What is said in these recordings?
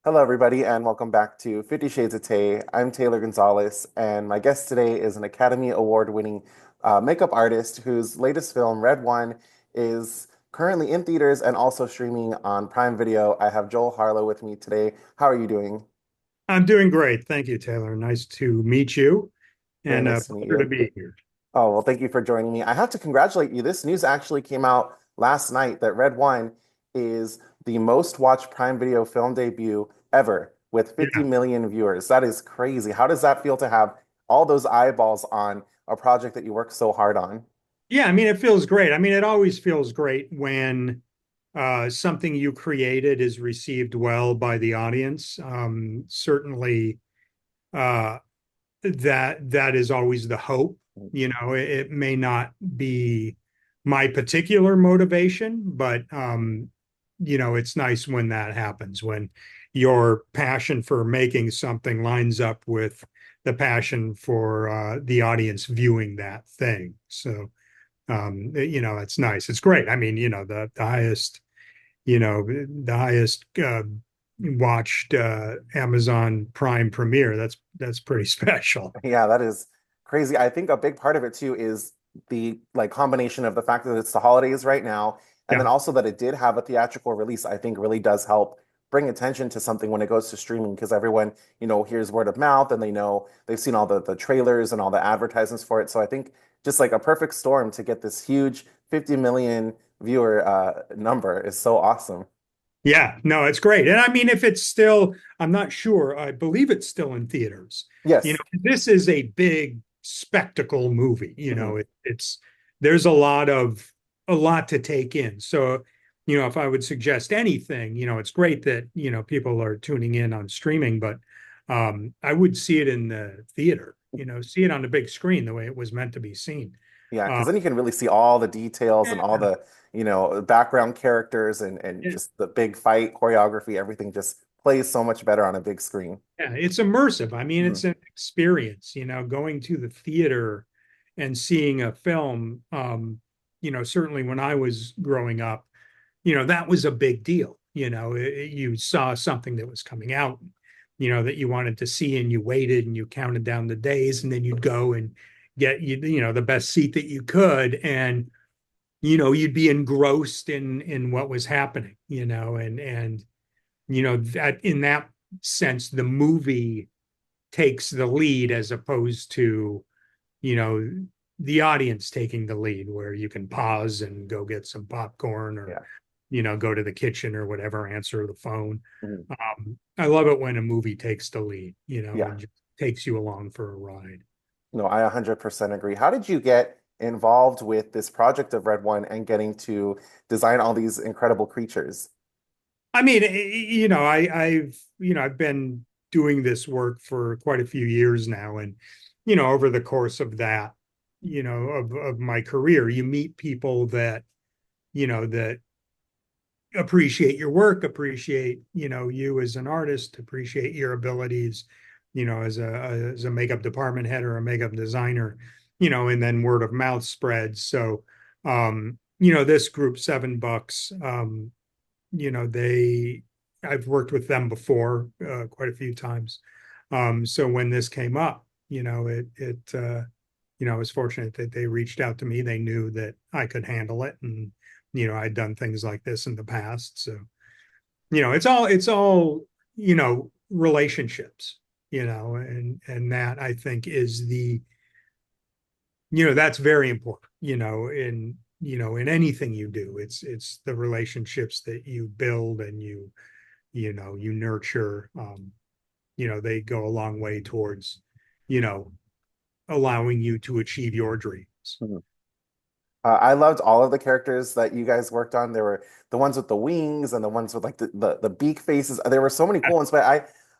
Hello, everybody, and welcome back to 50 Shades of Tay. I'm Taylor Gonzalez, and my guest today is an Academy Award-winning makeup artist whose latest film, Red One, is currently in theaters and also streaming on Prime Video. I have Joel Harlow with me today. How are you doing? I'm doing great. Thank you, Taylor. Nice to meet you Very and a nice to meet pleasure to you. be here. Oh, well, thank you for joining me. I have to congratulate you. This news actually came out last night that Red One is the most watched Prime Video film debut ever with 50 Yeah. million viewers. That is crazy. How does that feel to have all those eyeballs on a project that you worked so hard on? Yeah, I mean, it feels great. I mean, it always feels great when something you created is received well by the audience. Certainly, uh, that is always the hope. It may not be my particular motivation, but it's nice when that happens, when your passion for making something lines up with the passion for the audience viewing that thing. So it's nice. It's great. I mean, the highest watched Amazon Prime premiere. That's pretty special. Yeah, that is crazy. I think a big part of it too is the like combination of the fact that it's the holidays right now, and Yeah. then also that it did have a theatrical release, I think really does help bring attention to something when it goes to streaming because everyone, hears word of mouth and they know they've seen all the trailers and all the advertisements for it. So I think just like a perfect storm to get this huge 50 million viewer number is so awesome. Yeah, no, it's great. And I mean, if it's still, I'm not sure. I believe it's still in theaters. Yes. This is a big spectacle movie. Mhm. It's there's a lot to take in. So, if I would suggest anything, it's great that, people are tuning in on streaming, but I would see it in the theater, see it on the big screen the way it was meant to be seen. Yeah, Uh, because then you can really see all the details and all yeah, the, background characters and just the big fight choreography, everything just plays so much better on a big screen. Yeah, it's immersive. I mean, Mhm. it's an experience, going to the theater and seeing a film. Certainly when I was growing up, that was a big deal. You saw something that was coming out, that you wanted to see, and you waited and you counted down the days, and then you'd go and get the best seat that you could, and you'd be engrossed in what was happening, and that in that sense, the movie takes the lead as opposed to, you know, the audience taking the lead, where you can pause and go get some popcorn or, Yeah. go to the kitchen or whatever, answer the phone. Mhm. I love it when a movie takes the lead, Yeah. and just takes you along for a ride. No, I 100% agree. How did you get involved with this project of Red One and getting to design all these incredible creatures? I mean, I've been doing this work for quite a few years now, and over the course of that, of my career, you meet people that appreciate your work, appreciate you as an artist, appreciate your abilities, as a makeup department head or a makeup designer, and then word of mouth spreads. So, this group, Seven Bucks, they I've worked with them before, quite a few times. So when this came up, I was fortunate that they reached out to me. They knew that I could handle it, and I'd done things like this in the past. So it's all relationships, and that I think is that's very important. In anything you do, it's the relationships that you build and you nurture. They go a long way towards you know allowing you to achieve your dreams. Mhm. I loved all of the characters that you guys worked on. There were the ones with the wings and the ones with like the beak faces. There were so many cool ones, but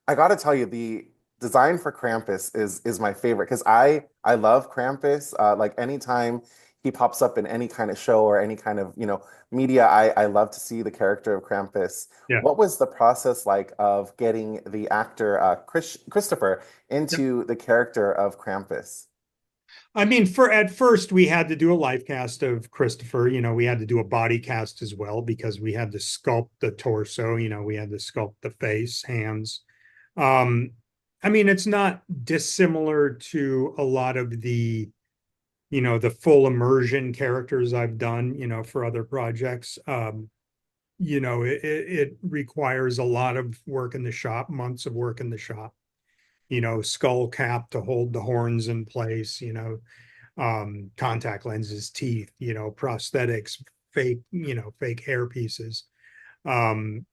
I got to tell you, the design for Krampus is my favorite because I love Krampus. Like anytime he pops up in any kind of show or any kind of media, I love to see the character of Krampus. Yeah. What was the process like of getting the actor Christopher Yeah. into the character of Krampus? I mean, for at first we had to do a life cast of Christopher. We had to do a body cast as well because we had to sculpt the torso. We had to sculpt the face, hands. Um, I mean, it's not dissimilar to a lot of the full immersion characters I've done, for other projects. It requires a lot of work in the shop, months of work in the shop. Skull cap to hold the horns in place. Contact lenses, teeth, prosthetics, fake hair pieces. Um,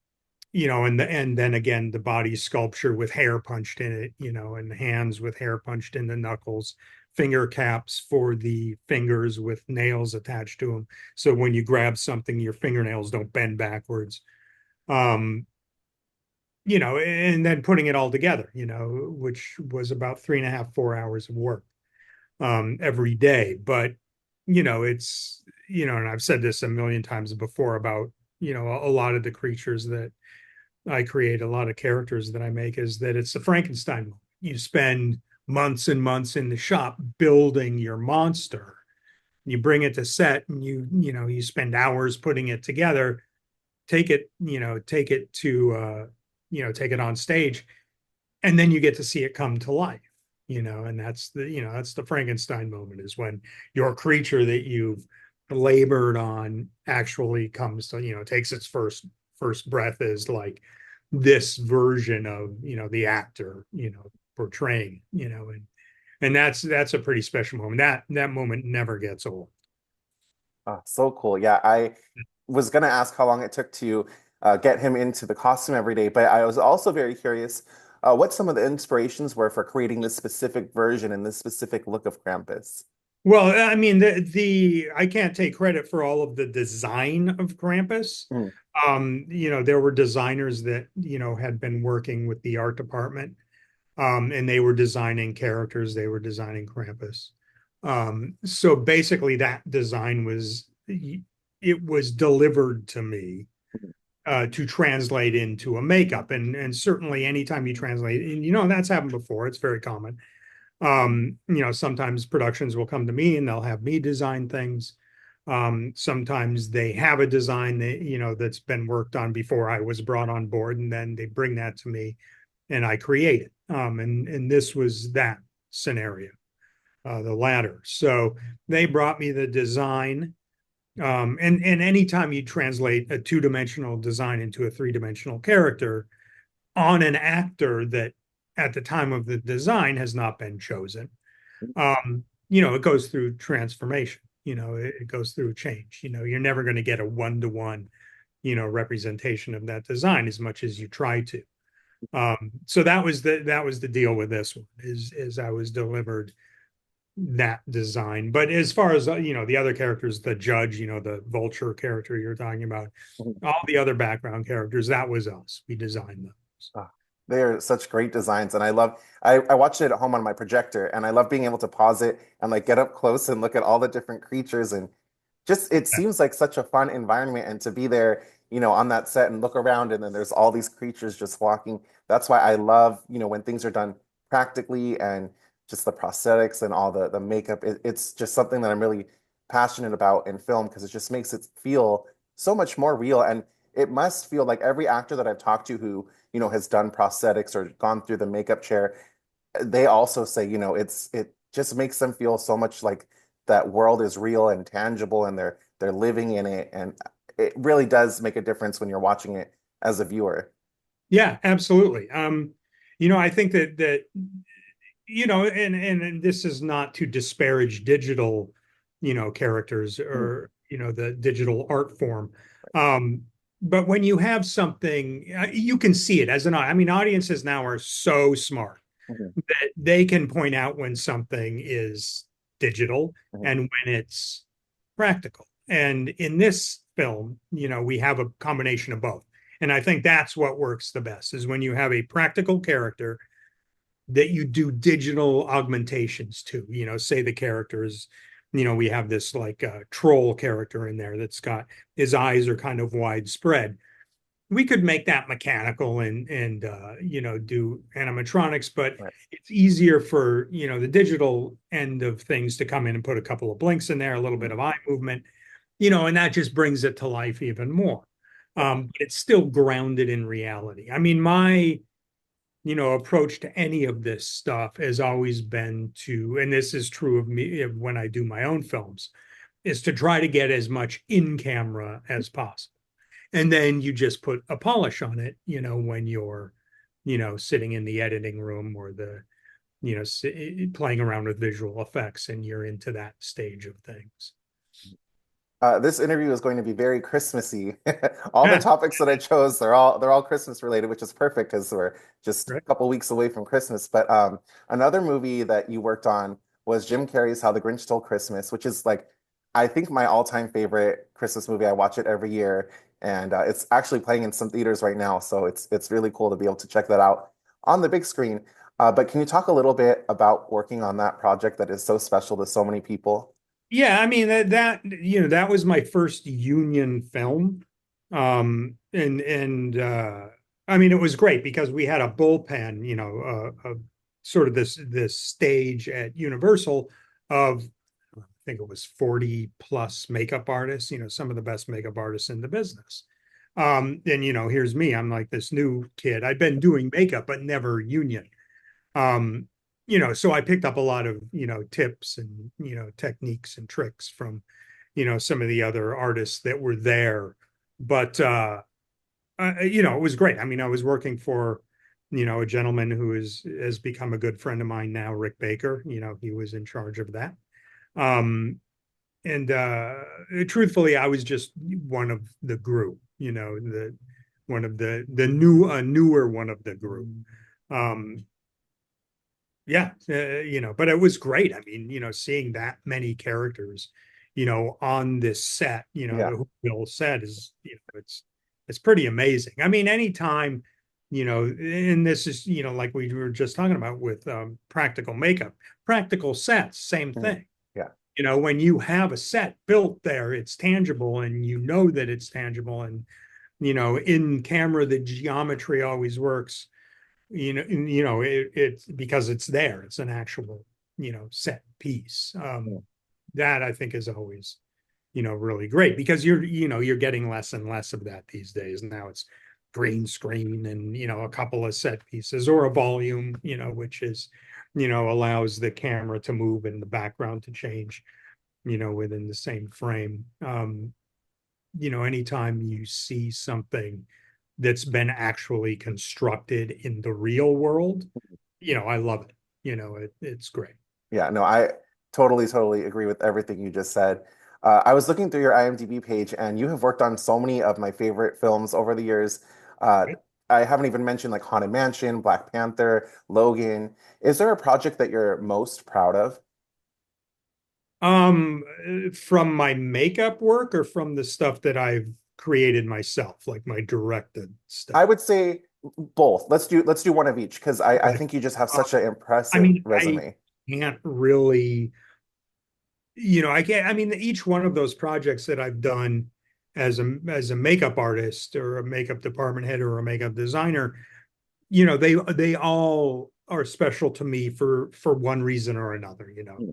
and then again, the body sculpture with hair punched in it, and hands with hair punched in the knuckles, finger caps for the fingers with nails attached to them. So when you grab something, your fingernails don't bend backwards. Um, and then putting it all together, which was about 3.5, 4 hours of work every day. But it's and I've said this a million times before about a lot of the creatures that I create, a lot of characters that I make, is that it's the Frankenstein moment. You spend months and months in the shop building your monster. You bring it to set, and you spend hours putting it together. Take it to take it on stage, and then you get to see it come to life. And that's the Frankenstein moment, is when your creature that you've labored on actually comes to, takes its first breath as like this version of the actor portraying, and that's a pretty special moment. That moment never gets old. Oh, so cool. Yeah, I was gonna ask how long it took to get him into the costume every day, but I was also very curious what some of the inspirations were for creating this specific version and this specific look of Krampus. Well, I mean, the I can't take credit for all of the design of Krampus. Mm, There were designers that had been working with the art department, and they were designing characters. They were designing Krampus. So basically, that design was delivered to me mm, to translate into a makeup, and certainly anytime you translate, and that's happened before. It's very common. Sometimes productions will come to me and they'll have me design things. Sometimes they have a design that's been worked on before I was brought on board, and then they bring that to me and I create it. And this was that scenario, the latter. So they brought me the design. And anytime you translate a two-dimensional design into a three-dimensional character on an actor that at the time of the design has not been chosen, it goes through transformation. It goes through change. You're never going to get a one-to-one, representation of that design as much as you try to. So that was the deal with this one, is I was delivered that design. But as far as the other characters, the judge, the vulture character you're talking about, mm. all the other background characters, that was us. We designed those. Ah, they are such great designs, and I watched it at home on my projector, and I love being able to pause it and like get up close and look at all the different creatures, and just it seems like such a fun environment, and to be there, on that set and look around, and then there's all these creatures just walking. That's why I love, when things are done practically and just the prosthetics and all the makeup. It's just something that I'm really passionate about in film because it just makes it feel so much more real, and it must feel like every actor that I've talked to who has done prosthetics or gone through the makeup chair, they also say, it just makes them feel so much like that world is real and tangible and they're living in it. And it really does make a difference when you're watching it as a viewer. Yeah, absolutely. I think that and this is not to disparage digital, characters, Mhm, or the digital art form. But when you have something, you can see it as an. I mean, audiences now are so smart mhm, that they can point out when something is digital mhm, and when it's practical. And in this film, we have a combination of both. And I think that's what works the best, is when you have a practical character that you do digital augmentations to, say the characters, we have this like troll character in there that's got his eyes are kind of widespread. we could make that mechanical and do animatronics, but Right. it's easier for the digital end of things to come in and put a couple of blinks in there, a little bit Mhm. of eye movement, and that just brings it to life even more. Yeah. But it's still grounded in reality. I mean, my approach to any of this stuff has always been to, and this is true of me when I do my own films, is to try to get as much in camera as possible. And then you just put a polish on it, when you're, sitting in the editing room or playing around with visual effects and you're into that stage of things. This interview is going to be very Christmassy. All the Yeah, topics that I chose, they're all Christmas related, which is perfect because we're just a right. couple weeks away from Christmas. But another movie that you worked on was Jim Carrey's How the Grinch Stole Christmas, which is like I think my all-time favorite Christmas movie. I watch it every year, and it's actually playing in some theaters right now, so it's really cool to be able to check that out on the big screen. But can you talk a little bit about working on that project that is so special to so many people? Yeah, I mean that was my first union film. And I mean it was great because we had a bullpen, sort of this stage at Universal of I think it was 40 plus makeup artists, some of the best makeup artists in the business. And here's me, I'm like this new kid. I'd been doing makeup but never union. um so I picked up a lot of tips and techniques and tricks from some of the other artists that were there. But it was great. I mean, I was working for a gentleman who has become a good friend of mine now, Rick Baker. He was in charge of that. Um and truthfully, I was just one of the group, the one of the newer one of the group. um yeah, but it was great. I mean, seeing that many characters, on this set, Yeah. the Bill set is, it's pretty amazing. I mean, anytime, and this is, like we were just talking about with practical makeup, practical sets, same Mhm. thing. Yeah. When you have a set built there, it's tangible and that it's tangible. And, in camera, the geometry always works, it's because it's there. It's an actual, set piece. That I think is always, really great because you're getting less and less of that these days. Now it's green screen and, a couple of set pieces or a volume, which is, allows the camera to move and the background to change, within the same frame. Anytime you see something that's been actually constructed in the real world, I love it. It's great. Yeah, no, I totally, totally agree with everything you just said. I was looking through your IMDb page, and you have worked on so many of my favorite films over the years. Uh, I haven't even mentioned like Haunted Mansion, Black Panther, Logan. Is there a project that you're most proud of? Um, from my makeup work or from the stuff that I've created myself, like my directed I stuff? would say both. Let's do one of each because I Okay. think you just have Um, such an I impressive mean, I resume. can't really, I can't, I mean, each one of those projects that I've done as a makeup artist or a makeup department head or a makeup designer, they all are special to me for one reason or another. Hmm.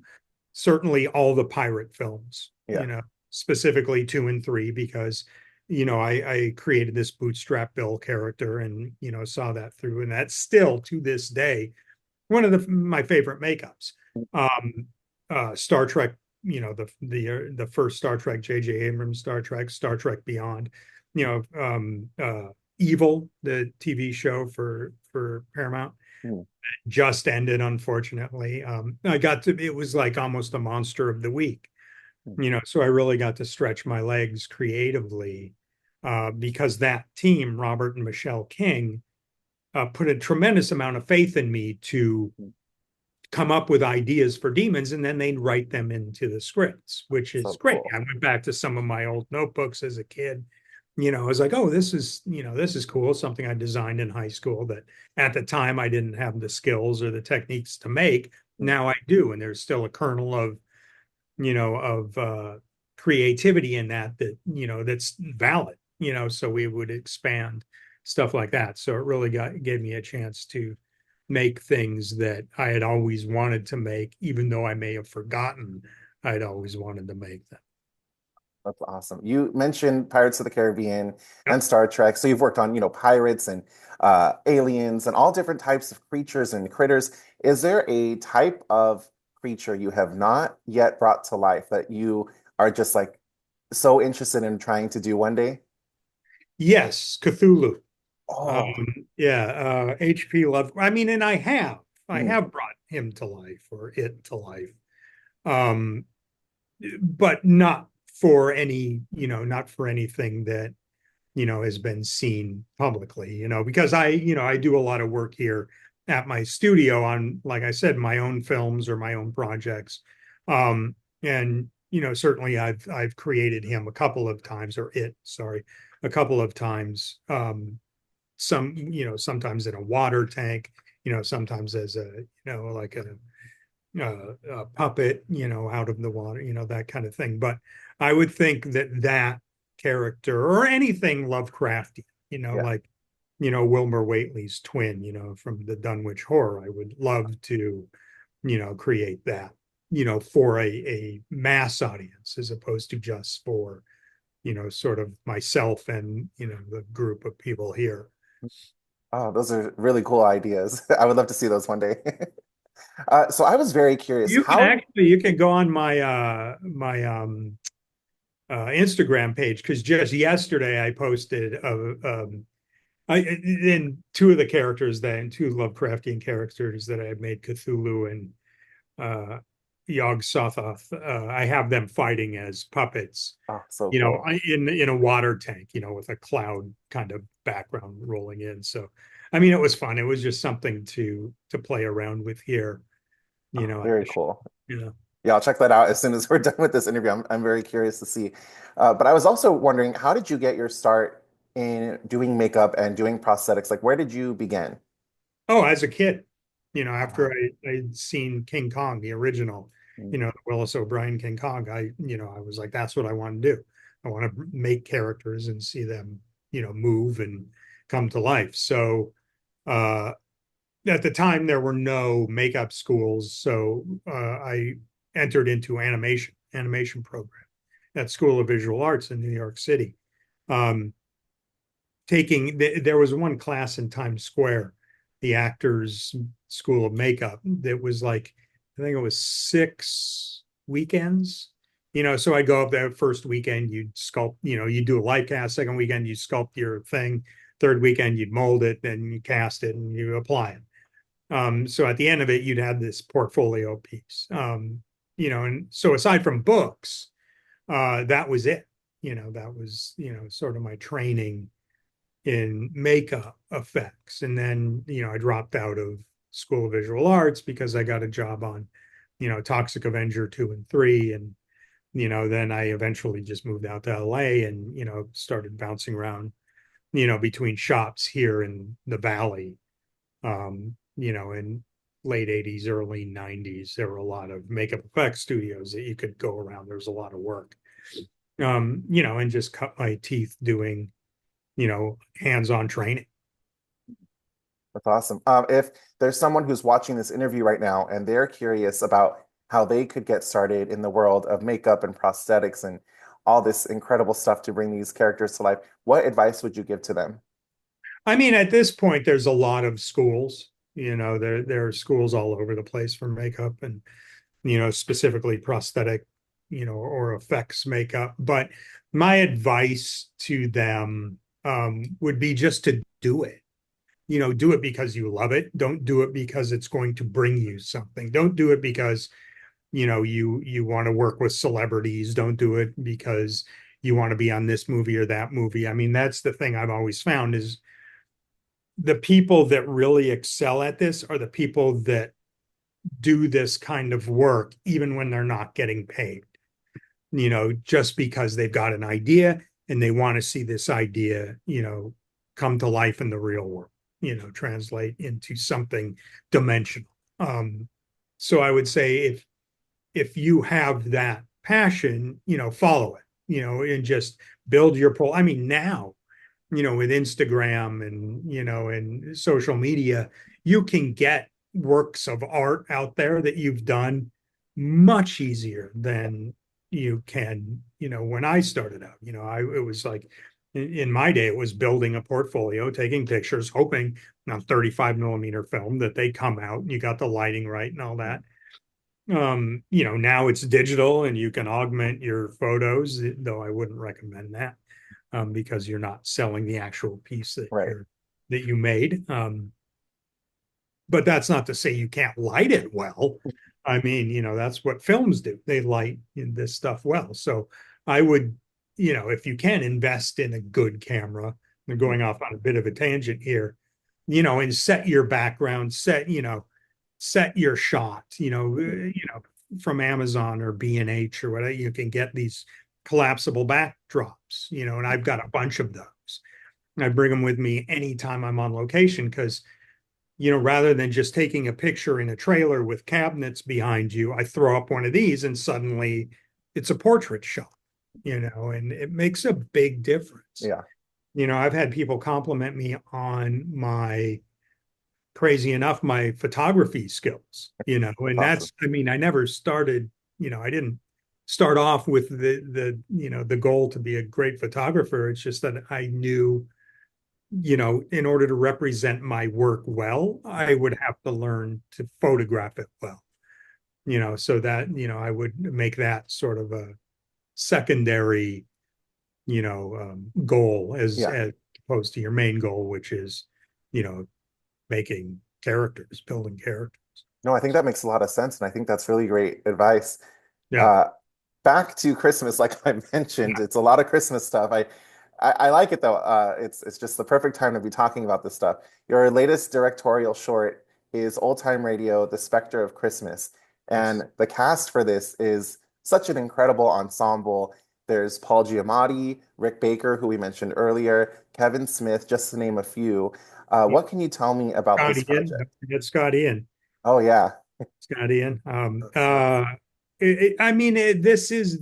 Certainly all the pirate films, Yeah. specifically 2 and 3, because I created this bootstrap Bill character and saw that through, and that's still to this day one of my favorite makeups. um Star Trek, the first Star Trek, J.J. Abrams Star Trek Beyond, you know Evil, the TV show for Paramount, Hmm. just ended, unfortunately. It was like almost a monster of the week, Hmm. so I really got to stretch my legs creatively, because that team, Robert and Michelle King, put a tremendous amount of faith in me to Hmm. come up with ideas for demons, and then they'd write them into the scripts, which So is great. cool. I went back to some of my old notebooks as a kid. I was like, oh, this is cool. Something I designed in high school that at the time I didn't have the skills or the techniques to make. Hmm. Now I do. And there's still a kernel of creativity in that that's valid. so we would expand stuff like that. So it really gave me a chance to make things that I had always wanted to make, even though I may have forgotten I'd always wanted to make them. That's awesome. You mentioned Pirates of the Caribbean Yep. and Star Trek. So you've worked on, pirates and aliens and all different types of creatures and critters. Is there a type of creature you have not yet brought to life that you are just like so interested in trying to do one day? Yes, Cthulhu. Oh, Yeah, HP Lovecraft. I mean, and I mm, have brought him to life or it to life, um, but not for not for anything that has been seen publicly. Because I do a lot of work here at my studio on, like I said, my own films or my own projects, and certainly I've created him a couple of times, or it, sorry, a couple of times. Sometimes in a water tank, sometimes as like a puppet, out of the water, that kind of thing. But I would think that character or anything Lovecraftian, yeah. like, Wilmer Whately's twin, from the Dunwich Horror, I would love to, create that, for a mass audience as opposed to just for, sort of myself and, the group of people here. Oh, those are really cool ideas. I would love to see those one day. So I was very curious. You can go on my Instagram page, because just yesterday I posted in two of the characters two Lovecraftian characters that I have made, Cthulhu and uh, Yog Sothoth. I have them fighting as puppets, Oh, so cool. in a water tank, with a cloud kind of background rolling in. So, I mean, it was fun. It was just something to play around with here, Oh, at very the show. cool. You know. Yeah, I'll check that out as soon as we're done with this interview. I'm very curious to see. But I was also wondering, how did you get your start in doing makeup and doing prosthetics? Like, where did you begin? Oh, as a kid, after Uh, I'd seen King Kong, the original, mm, Willis O'Brien King Kong, I was like, that's what I want to do. I want to make characters and see them, move and come to life. So, uh, at the time, there were no makeup schools. So, I entered into animation program at School of Visual Arts in New York City. Um, there was one class in Times Square, the Actors School of Makeup, that was like, I think it was 6 weekends. So I go up there first weekend, you'd sculpt, you do a light cast. Second weekend, you sculpt your thing. Third weekend, you'd mold it, then you cast it and you apply it. So at the end of it, you'd have this portfolio piece. And so aside from books, that was it. That was, sort of my training in makeup effects. And then, I dropped out of School of Visual Arts because I got a job on, Toxic Avenger 2 and 3. And, then I eventually just moved out to LA and, started bouncing around, between shops here in the Valley. In late 80s, early 90s, there were a lot of makeup effects studios that you could go around. There was a lot of work. And just cut my teeth doing, hands-on training. that's awesome. If there's someone who's watching this interview right now and they're curious about how they could get started in the world of makeup and prosthetics and all this incredible stuff to bring these characters to life, what advice would you give to them? I mean, at this point, there's a lot of schools. There are schools all over the place for makeup and, specifically prosthetic, or effects makeup. But my advice to them, would be just to do it. Do it because you love it. Don't do it because it's going to bring you something. Don't do it because, you want to work with celebrities. Don't do it because you want to be on this movie or that movie. I mean, that's the thing I've always found is the people that really excel at this are the people that do this kind of work even when they're not getting paid, just because they've got an idea and they want to see this idea, come to life in the real world, translate into something dimensional. So I would say if you have that passion, follow it, and just build your pole. I mean, now with Instagram and, and social media, you can get works of art out there that you've done much easier than you can, when I started out. It was like in my day, it was building a portfolio, taking pictures, hoping on 35 millimeter film that they come out and you got the lighting right and all that. Now it's digital and you can augment your photos, though I wouldn't recommend that, because you're not selling the actual piece Right. that you made. But that's not to say you can't light it well. I mean, that's what films do. They light this stuff well. So I would, if you can invest in a good camera, and going off on a bit of a tangent here, and set your background, set your shot, from Amazon or B&H or whatever, you can get these collapsible backdrops, and I've got a bunch of those. I bring them with me anytime I'm on location because, rather than just taking a picture in a trailer with cabinets behind you, I throw up one of these and suddenly it's a portrait shot, and it makes a big difference. Yeah. I've had people compliment me on crazy enough, my photography skills, and Awesome. I mean, I never started, I didn't start off with the goal to be a great photographer. It's just that I knew, in order to represent my work well, I would have to learn to photograph it well, so that, I would make that sort of a secondary, goal Yeah. as opposed to your main goal, which is, you know, making characters, building characters. No, I think that makes a lot of sense, and I think that's really great advice. Yeah. Uh, Back to Christmas, like I mentioned, Yeah. it's a lot of Christmas stuff. I like it though. It's just the perfect time to be talking about this stuff. Your latest directorial short is Old Time Radio, The Specter of Christmas, Yes. and the cast for this is such an incredible ensemble. There's Paul Giamatti, Rick Baker, who we mentioned earlier, Kevin Smith, just to name a few. Yeah. What can you tell me about Scott this Ian. project? Get Scott Ian. Oh yeah. Scott Ian. I mean, this is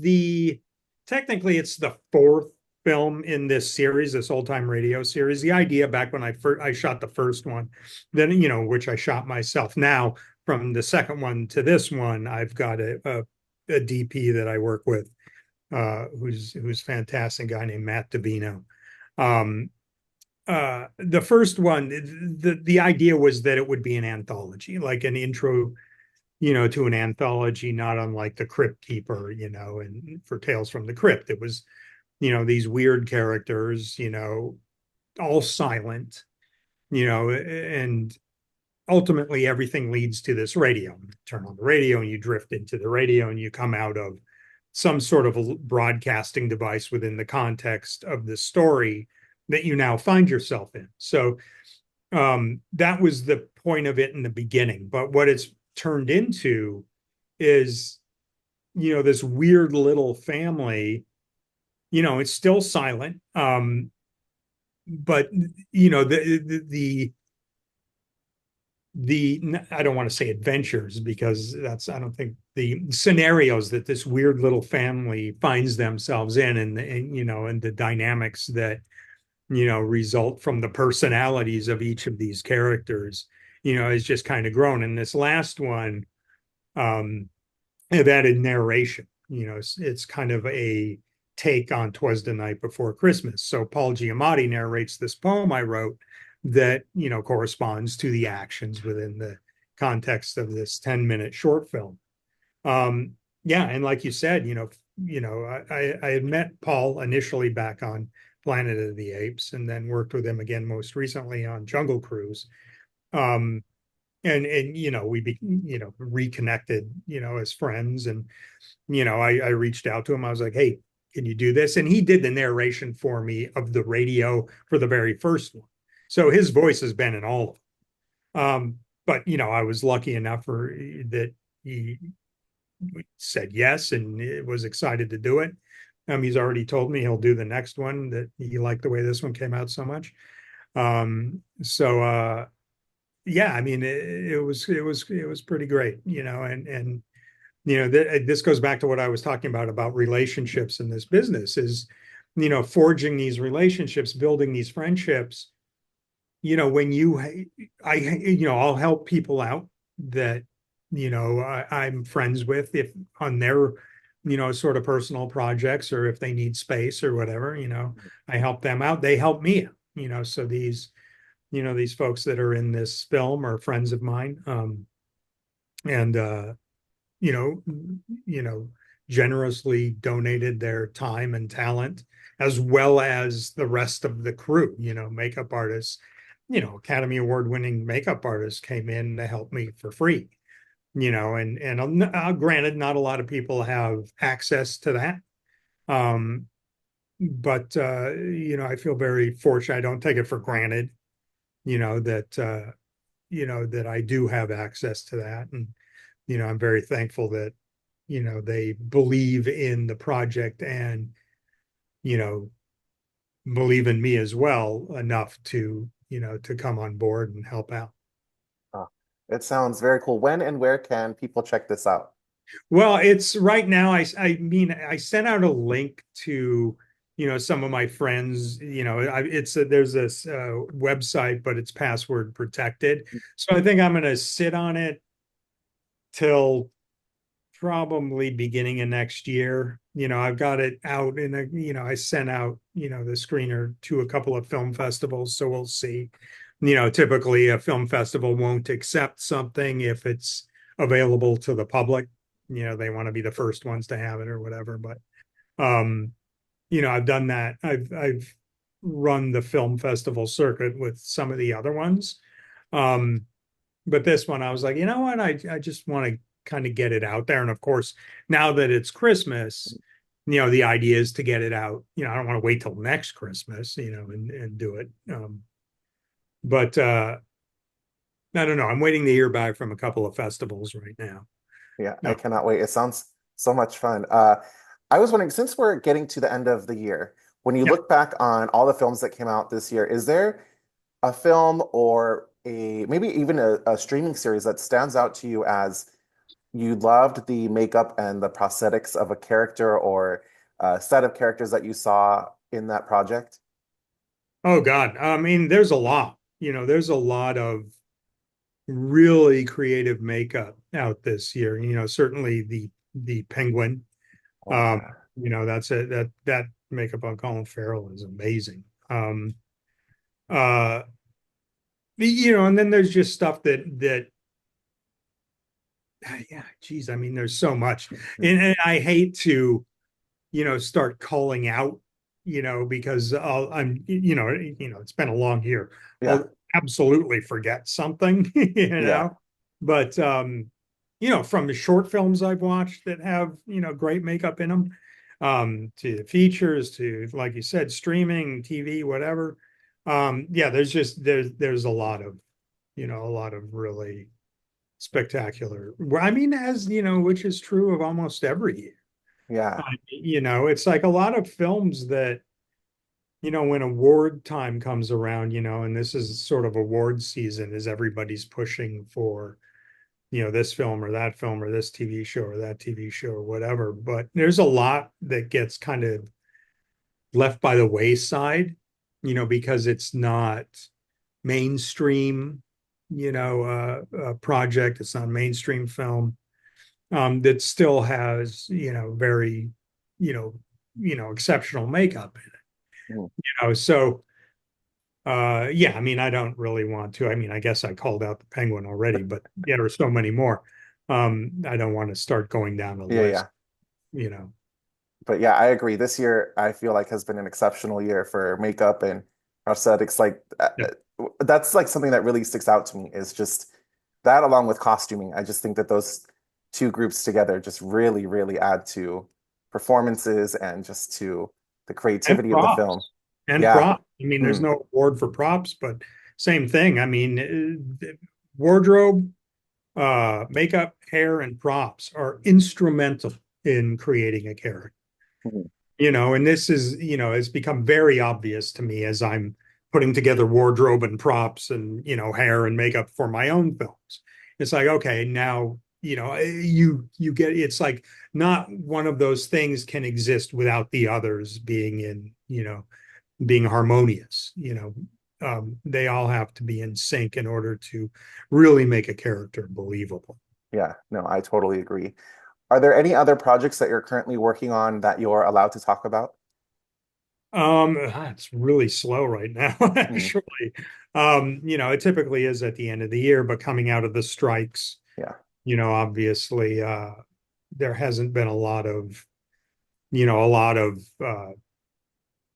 technically it's the fourth film in this series, this old time radio series. The idea back when I shot the first one, then, which I shot myself. Now, from the second one to this one, I've got a DP that I work with, who's fantastic, guy named Matt Davino. Um, the first one, the idea was that it would be an anthology, like an intro, to an anthology, not unlike The Crypt Keeper, and for Tales from the Crypt. It was, these weird characters, all silent, and ultimately everything leads to this radio. You turn on the radio and you drift into the radio and you come out of some sort of a broadcasting device within the context of the story that you now find yourself in. So that was the point of it in the beginning. But what it's turned into is, this weird little family. It's still silent, but the I don't want to say adventures, because I don't think, the scenarios that this weird little family finds themselves in, and the dynamics that, result from the personalities of each of these characters, is just kind of grown. And this last one, have added narration. It's kind of a take on "'Twas the Night Before Christmas." So Paul Giamatti narrates this poem I wrote that, corresponds to the actions within the context of this 10-minute short film. Yeah, and like you said, I had met Paul initially back on Planet of the Apes, and then worked with him again most recently on Jungle Cruise. Um, and we reconnected, as friends. And I reached out to him. I was like, hey, can you do this? And he did the narration for me of the radio for the very first one. So his voice has been in all of them. But I was lucky enough that he said yes and was excited to do it. He's already told me he'll do the next one, that he liked the way this one came out so much. So yeah, I mean, it was pretty great, and this goes back to what I was talking about relationships in this business. Is, forging these relationships, building these friendships, when I'll help people out that, I'm friends with, if on their, sort of personal projects, or if they need space or whatever, I help them out. They help me out, so these folks that are in this film are friends of mine. And you know, you know, generously donated their time and talent, as well as the rest of the crew, makeup artists, Academy Award winning makeup artists came in to help me for free, and granted, not a lot of people have access to that. Um, but I feel very fortunate. I don't take it for granted, that that I do have access to that. And I'm very thankful that they believe in the project, and you know believe in me as well enough to to come on board and help out. Oh, it sounds very cool. When and where can people check this out? Well, it's right now. I sent out a link to some of my friends. There's this website, but it's password protected. So I think I'm going to sit on it till probably beginning of next year. I've got it out in I sent out, the screener to a couple of film festivals. So we'll see. Typically a film festival won't accept something if it's available to the public. They want to be the first ones to have it or whatever. But um, I've done that. I've run the film festival circuit with some of the other ones. Um, but this one, I was like, you know what? I just want to kind of get it out there. And of course, now that it's Christmas, the idea is to get it out. I don't want to wait till next Christmas, and do it. But I don't know. I'm waiting to hear back from a couple of festivals right now. Yeah, I No. cannot wait. It sounds so much fun. I was wondering, since we're getting to the end of the year, when you Yeah. look back on all the films that came out this year, is there a film or a maybe even a streaming series that stands out to you as you loved the makeup and the prosthetics of a character or a set of characters that you saw in that project? Oh God. I mean, there's a lot. There's a lot of really creative makeup out this year. Certainly the Penguin. Oh yeah. That's it. That makeup on Colin Farrell is amazing. Uh, and then there's just stuff that yeah, geez, I mean, there's so much, Mhm. and I hate to start calling out, because it's been a long year. Yeah. I'll absolutely forget something, Yeah. but from the short films I've watched that have great makeup in them, to features, to, like you said, streaming, TV, whatever. Yeah, there's a lot of really spectacular. I mean, as which is true of almost every year. Yeah. It's like a lot of films that, when award time comes around, and this is sort of award season, is everybody's pushing for, this film or that film or this TV show or that TV show or whatever. But there's a lot that gets kind of left by the wayside, because it's not mainstream, project. It's not a mainstream film, that still has, very, you know, exceptional makeup in it. Mhm. So yeah, I mean, I don't really want to. I mean, I guess I called out the Penguin already, but yeah, there are so many more. I don't want to start going down a Yeah. list, Yeah. you know. But yeah, I agree. This year, I feel like has been an exceptional year for makeup and prosthetics. Like Yeah. that's like something that really sticks out to me is just that along with costuming. I just think that those two groups together just really, really add to performances and just to the And creativity of the film. props. And Yeah. props. I mean, there's Mm. no award for props, but same thing. I mean, wardrobe, makeup, hair, and props are instrumental in creating a character. Mhm. And this is, has become very obvious to me as I'm putting together wardrobe and props and, hair and makeup for my own films. It's like, okay, now, you get, it's like not one of those things can exist without the others being in being harmonious. They all have to be in sync in order to really make a character believable. Yeah, no, I totally agree. Are there any other projects that you're currently working on that you're allowed to talk about? It's really slow right now, Mm, actually. It typically is at the end of the year, but coming out of the strikes, yeah. obviously, there hasn't been a lot of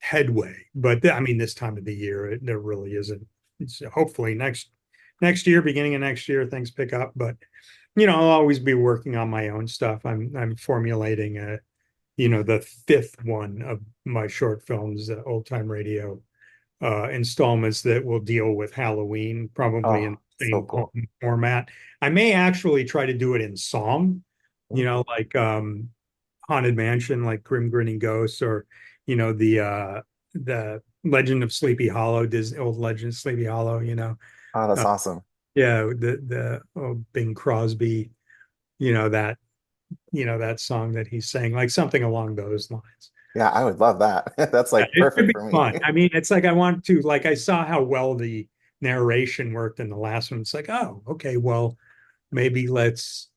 headway. But I mean, this time of the year, there really isn't. It's hopefully next year, beginning of next year, things pick up. But I'll always be working on my own stuff. I'm formulating the fifth one of my short films, old time radio installments that will deal with Halloween, probably in Oh, the so same cool. format. I may actually try to do it in song, Mm. like Haunted Mansion, like Grim Grinning Ghosts, or the Legend of Sleepy Hollow, Disney old Legend of Sleepy Hollow. Oh, that's Uh, awesome. yeah, the Bing Crosby, you know that that song that he's saying, like something along those lines. Yeah, I would love that. That's Yeah, like it should perfect be for me. fun. I mean, it's like I want to, like, I saw how well the narration worked in the last one. It's like, oh, okay, well, maybe let's.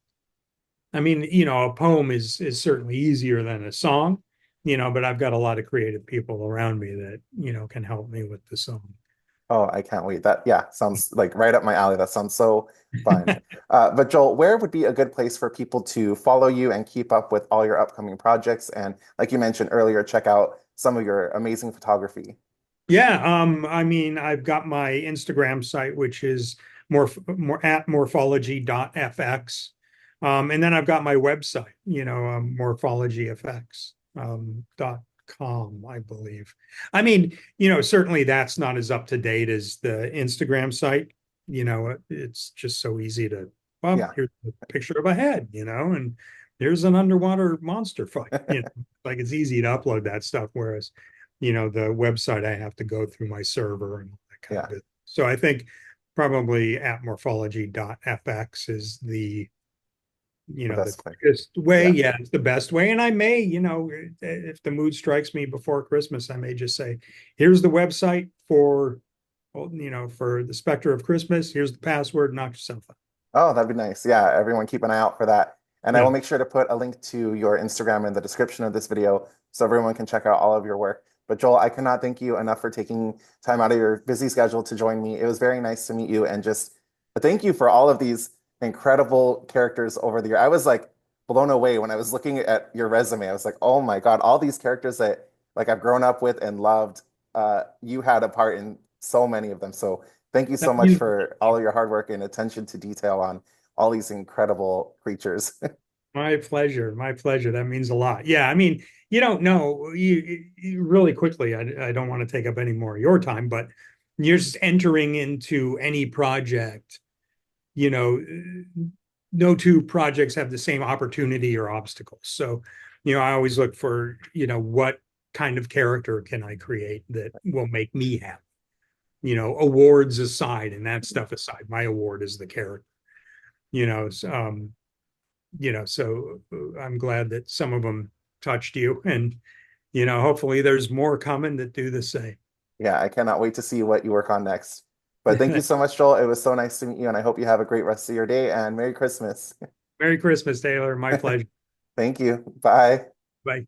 I mean, a poem is certainly easier than a song, but I've got a lot of creative people around me that can help me with the song. Oh, I can't wait. That, yeah, sounds like right up my alley. That sounds so fun. But Joel, where would be a good place for people to follow you and keep up with all your upcoming projects? And like you mentioned earlier, check out some of your amazing photography. Yeah, I mean, I've got my Instagram site, which is more at morphology.fx. And then I've got my website, morphologyfx .com, I believe. I mean, certainly that's not as up to date as the Instagram site. It's just so easy to, well, Yeah, here's a picture of a head, and here's an underwater monster fight. Like it's easy to upload that stuff, whereas the website, I have to go through my server and all that kind of yeah, business. So I think probably at morphology.fx is the the best way. quickest way. Yeah. Yeah, it's the best way. And I may, if the mood strikes me before Christmas, I may just say, here's the website for, well, for the Specter of Christmas. Here's the password, knock yourself out. Oh, that'd be nice. Yeah, everyone keep an eye out for that. And I Yeah. will make sure to put a link to your Instagram in the description of this video so everyone can check out all of your work. But Joel, I cannot thank you enough for taking time out of your busy schedule to join me. It was very nice to meet you and just thank you for all of these incredible characters over the year. I was like blown away when I was looking at your resume. I was like, oh my God, all these characters that like I've grown up with and loved, you had a part in so many of them. So thank you so That much means for all of your hard work and attention to detail on all these incredible creatures. My pleasure. My pleasure. That means a lot. Yeah. I mean, you don't know you really quickly. I don't want to take up any more of your time, but you're just entering into any project, you know, no two projects have the same opportunity or obstacles. So, I always look for, what kind of character can I create that will make me happy? Awards aside and that stuff aside, my award is the character, you know. So I'm glad that some of them touched you, and hopefully there's more coming that do the same. Yeah, I cannot wait to see what you work on next. But thank you so much, Joel. It was so nice to meet you, and I hope you have a great rest of your day and Merry Christmas. Merry Christmas, Taylor. My pleasure. Thank you. Bye. Bye.